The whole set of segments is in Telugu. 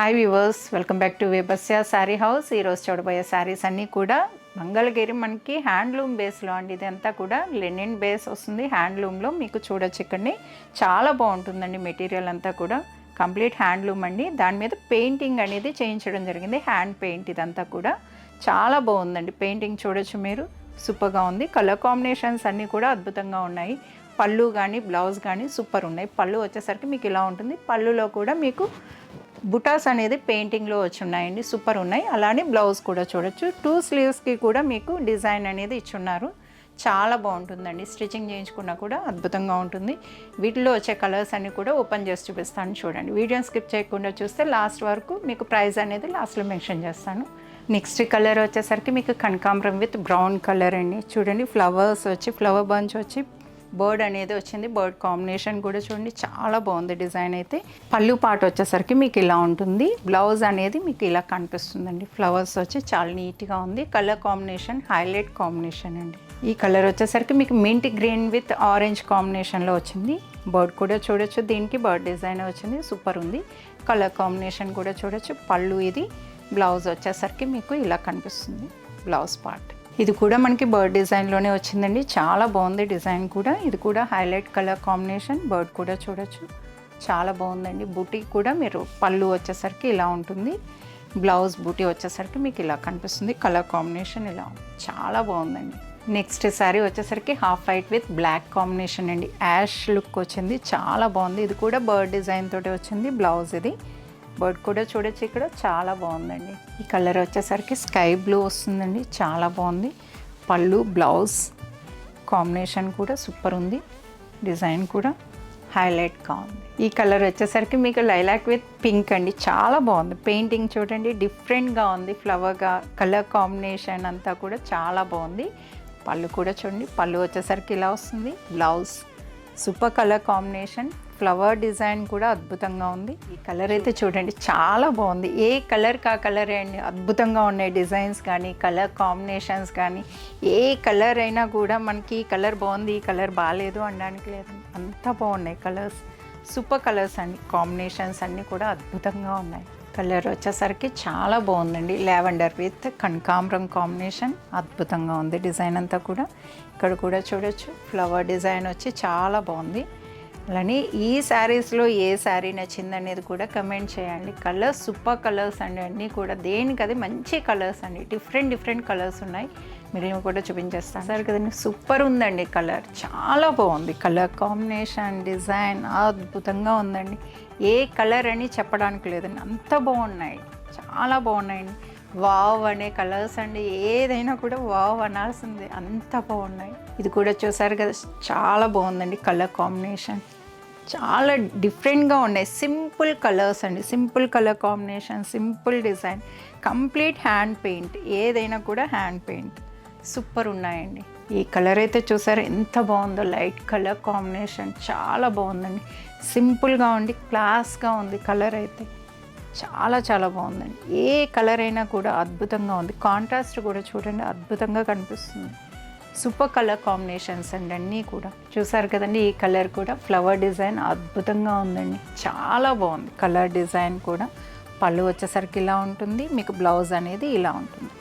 Hi viewers, welcome back to వేబస్య శారీ హౌస్. ఈరోజు చూడబోయే శారీస్ అన్నీ కూడా మంగళగిరి మనకి హ్యాండ్లూమ్ బేస్లో అండి. ఇదంతా కూడా లెనిన్ బేస్ వస్తుంది. హ్యాండ్లూమ్లో మీకు చూడొచ్చు ఇక్కడని చాలా బాగుంటుందండి. మెటీరియల్ అంతా కూడా కంప్లీట్ హ్యాండ్లూమ్ అండి. దాని మీద పెయింటింగ్ అనేది చేయించడం జరిగింది. హ్యాండ్ పెయింట్ ఇదంతా కూడా చాలా బాగుందండి. పెయింటింగ్ చూడొచ్చు మీరు, సూపర్గా ఉంది. కలర్ కాంబినేషన్స్ అన్నీ కూడా అద్భుతంగా ఉన్నాయి. పళ్ళు కానీ బ్లౌజ్ కానీ సూపర్ ఉన్నాయి. పళ్ళు వచ్చేసరికి మీకు ఇలా ఉంటుంది. పళ్ళులో కూడా మీకు బుటాస్ అనేది పెయింటింగ్లో వచ్చి ఉన్నాయండి, సూపర్ ఉన్నాయి. అలానే బ్లౌజ్ కూడా చూడొచ్చు. 2 స్లీవ్స్కి కూడా మీకు డిజైన్ అనేది ఇచ్చున్నారు. చాలా బాగుంటుందండి. స్టిచ్చింగ్ చేయించుకున్నా కూడా అద్భుతంగా ఉంటుంది. వీటిలో వచ్చే కలర్స్ అన్నీ కూడా ఓపెన్ చేసి చూపిస్తాను చూడండి. వీడియోని స్కిప్ చేయకుండా చూస్తే లాస్ట్ వరకు మీకు ప్రైస్ అనేది లాస్ట్లో మెన్షన్ చేస్తాను. నెక్స్ట్ కలర్ వచ్చేసరికి మీకు కనకాంబరం విత్ బ్రౌన్ కలర్ అండి. చూడండి, ఫ్లవర్స్ వచ్చి ఫ్లవర్ బంచ్ వచ్చి బర్డ్ అనేది వచ్చింది. బర్డ్ కాంబినేషన్ కూడా చూడండి, చాలా బాగుంది డిజైన్ అయితే. పళ్ళు పాటు వచ్చేసరికి మీకు ఇలా ఉంటుంది. బ్లౌజ్ అనేది మీకు ఇలా కనిపిస్తుందండి. ఫ్లవర్స్ వచ్చి చాలా నీట్గా ఉంది. కలర్ కాంబినేషన్ హైలైట్ కాంబినేషన్ అండి. ఈ కలర్ వచ్చేసరికి మీకు మింట్ గ్రీన్ విత్ ఆరెంజ్ కాంబినేషన్లో వచ్చింది. బర్డ్ కూడా చూడొచ్చు, దీనికి బర్డ్ డిజైన్ వచ్చింది, సూపర్ ఉంది. కలర్ కాంబినేషన్ కూడా చూడొచ్చు. పళ్ళు ఇది. బ్లౌజ్ వచ్చేసరికి మీకు ఇలా కనిపిస్తుంది బ్లౌజ్ పార్ట్. ఇది కూడా మనకి బర్డ్ డిజైన్లోనే వచ్చిందండి. చాలా బాగుంది డిజైన్ కూడా. ఇది కూడా హైలైట్ కలర్ కాంబినేషన్. బర్డ్ కూడా చూడొచ్చు, చాలా బాగుందండి. బూటీ కూడా మీరు పళ్ళు వచ్చేసరికి ఇలా ఉంటుంది. బ్లౌజ్ బూటీ వచ్చేసరికి మీకు ఇలా కనిపిస్తుంది. కలర్ కాంబినేషన్ ఇలా ఉంది, చాలా బాగుందండి. నెక్స్ట్ శారీ వచ్చేసరికి half white with black combination అండి. యాష్ లుక్ వచ్చింది, చాలా బాగుంది. ఇది కూడా బర్డ్ డిజైన్ తోటి వచ్చింది. బ్లౌజ్ ఇది. బర్డ్ కూడా చూడొచ్చు ఇక్కడ, చాలా బాగుందండి. ఈ కలర్ వచ్చేసరికి స్కై బ్లూ వస్తుందండి, చాలా బాగుంది. పళ్ళు బ్లౌజ్ కాంబినేషన్ కూడా సూపర్ ఉంది. డిజైన్ కూడా హైలైట్గా ఉంది. ఈ కలర్ వచ్చేసరికి మీకు లైలాక్ విత్ పింక్ అండి, చాలా బాగుంది. పెయింటింగ్ చూడండి, డిఫరెంట్గా ఉంది. ఫ్లవర్గా కలర్ కాంబినేషన్ అంతా కూడా చాలా బాగుంది. పళ్ళు కూడా చూడండి, పళ్ళు వచ్చేసరికి ఇలా వస్తుంది. Blouse super colour combination. Flower design కూడా అద్భుతంగా ఉంది. ఈ కలర్ అయితే చూడండి, చాలా బాగుంది. ఏ కలర్ కా కలర్ అండి, అద్భుతంగా ఉన్నాయి. డిజైన్స్ కానీ కలర్ కాంబినేషన్స్ కానీ ఏ కలర్ అయినా కూడా మనకి ఈ కలర్ బాగుంది, ఈ కలర్ బాగాలేదు అనడానికి లేదు. అంత బాగున్నాయి కలర్స్, సూపర్ కలర్స్ అండి. కాంబినేషన్స్ అన్నీ కూడా అద్భుతంగా ఉన్నాయి. కలర్ వచ్చేసరికి చాలా బాగుందండి. లావెండర్ విత్ కనకాంబరం కాంబినేషన్ అద్భుతంగా ఉంది. డిజైన్ అంతా కూడా ఇక్కడ కూడా చూడొచ్చు. ఫ్లవర్ డిజైన్ వచ్చి చాలా బాగుంది. అలానే ఈ శారీస్లో ఏ శారీ నచ్చింది అనేది కూడా కమెంట్ చేయండి. కలర్స్ సూపర్ కలర్స్ అండి, అన్నీ కూడా దేనికి అది మంచి కలర్స్ అండి. డిఫరెంట్ కలర్స్ ఉన్నాయి. మీరు కూడా చూపించేస్తాను సార్ కదండి. సూపర్ ఉందండి కలర్, చాలా బాగుంది. కలర్ కాంబినేషన్ డిజైన్ అద్భుతంగా ఉందండి. ఏ కలర్ అని చెప్పడానికి లేదండి, అంత బాగున్నాయి, చాలా బాగున్నాయండి. వావ్ అనే కలర్స్ అండి, ఏదైనా కూడా వావ్ అనాల్సిందే, అంత బాగున్నాయి. ఇది కూడా చూసారు కదా, చాలా బాగుందండి. కలర్ కాంబినేషన్ చాలా డిఫరెంట్గా ఉన్నాయి. సింపుల్ కలర్స్ అండి, simple colour combination, simple design, complete hand paint. ఏదైనా కూడా హ్యాండ్ పెయింట్, సూపర్ ఉన్నాయండి. ఈ కలర్ అయితే చూసారు ఎంత బాగుందో. లైట్ కలర్ కాంబినేషన్ చాలా బాగుందండి. సింపుల్గా ఉండి క్లాస్గా ఉంది. కలర్ అయితే చాలా బాగుందండి. ఏ కలర్ అయినా కూడా అద్భుతంగా ఉంది. కాంట్రాస్ట్ కూడా చూడండి, అద్భుతంగా కనిపిస్తుంది. సూపర్ కలర్ కాంబినేషన్స్ అండి అన్నీ కూడా. చూసారు కదండి, ఈ కలర్ కూడా ఫ్లవర్ డిజైన్ అద్భుతంగా ఉందండి, చాలా బాగుంది. కలర్ డిజైన్ కూడా. పళ్ళు వచ్చేసరికి ఇలా ఉంటుంది, మీకు బ్లౌజ్ అనేది ఇలా ఉంటుంది.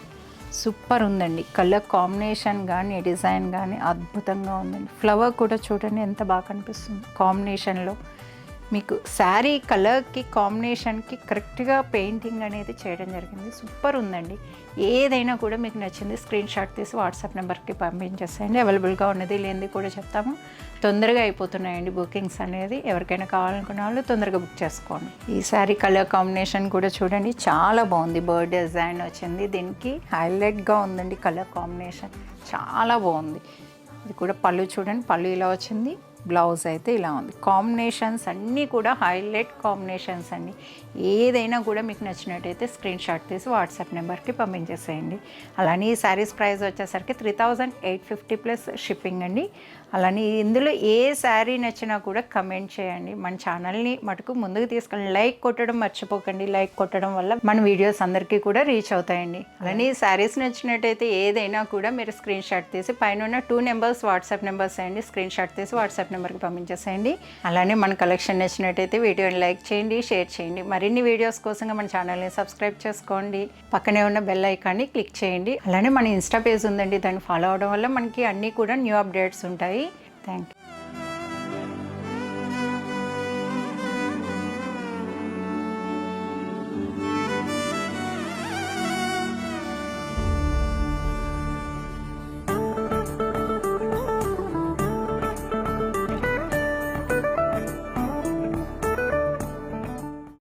సూపర్ ఉందండి. కలర్ కాంబినేషన్ కానీ డిజైన్ కానీ అద్భుతంగా ఉందండి. ఫ్లవర్ కూడా చూడండి ఎంత బాగా కనిపిస్తుంది. కాంబినేషన్లో మీకు శారీ కలర్కి కాంబినేషన్కి కరెక్ట్గా పెయింటింగ్ అనేది చేయడం జరిగింది. సూపర్ ఉందండి. ఏదైనా కూడా మీకు నచ్చింది స్క్రీన్ షాట్ తీసి వాట్సాప్ నెంబర్కి పంపించేసేయండి. అవైలబుల్గా ఉన్నది లేనిది కూడా చెప్తాము. తొందరగా అయిపోతున్నాయండి బుకింగ్స్ అనేది. ఎవరికైనా కావాలనుకున్న వాళ్ళు తొందరగా బుక్ చేసుకోండి. ఈ శారీ కలర్ కాంబినేషన్ కూడా చూడండి, చాలా బాగుంది. బర్డ్ డిజైన్ వచ్చింది, దీనికి హైలైట్గా ఉందండి. కలర్ కాంబినేషన్ చాలా బాగుంది. ఇది కూడా పళ్ళు చూడండి, పళ్ళు ఇలా వచ్చింది. బ్లౌజ్ అయితే ఇలా ఉంది. కాంబినేషన్స్ అన్నీ కూడా హైలైట్ కాంబినేషన్స్ అండి. ఏదైనా కూడా మీకు నచ్చినట్టయితే స్క్రీన్ షాట్ తీసి వాట్సాప్ నెంబర్కి పంపించేసేయండి. అలానే ఈ శారీస్ ప్రైస్ వచ్చేసరికి 3850 ప్లస్ షిప్పింగ్ అండి. అలానే ఇందులో ఏ శారీ నచ్చినా కూడా కమెంట్ చేయండి. మన ఛానల్ని మటుకు ముందుకు తీసుకెళ్ళండి. లైక్ కొట్టడం మర్చిపోకండి. లైక్ కొట్టడం వల్ల మన వీడియోస్ అందరికీ కూడా రీచ్ అవుతాయండి. అలానే ఈ శారీస్ నచ్చినట్టయితే ఏదైనా కూడా మీరు స్క్రీన్ షాట్ తీసి పైన ఉన్న 2 నెంబర్స్ వాట్సాప్ నెంబర్స్ అండి. స్క్రీన్ షాట్ తీసి వాట్సాప్ వాట్సాప్ నెంబర్కి పంపించేసేయండి. అలానే మన కలెక్షన్ నచ్చినట్టయితే వీడియోని లైక్ చేయండి, షేర్ చేయండి. మరిన్ని వీడియోస్ కోసంగా మన ఛానల్ని సబ్స్క్రైబ్ చేసుకోండి. పక్కనే ఉన్న బెల్ ఐకాన్ని క్లిక్ చేయండి. అలానే మన ఇన్స్టా పేజ్ ఉందండి, దాన్ని ఫాలో అవడం వల్ల మనకి అన్నీ కూడా న్యూ అప్డేట్స్ ఉంటాయి. Thank you.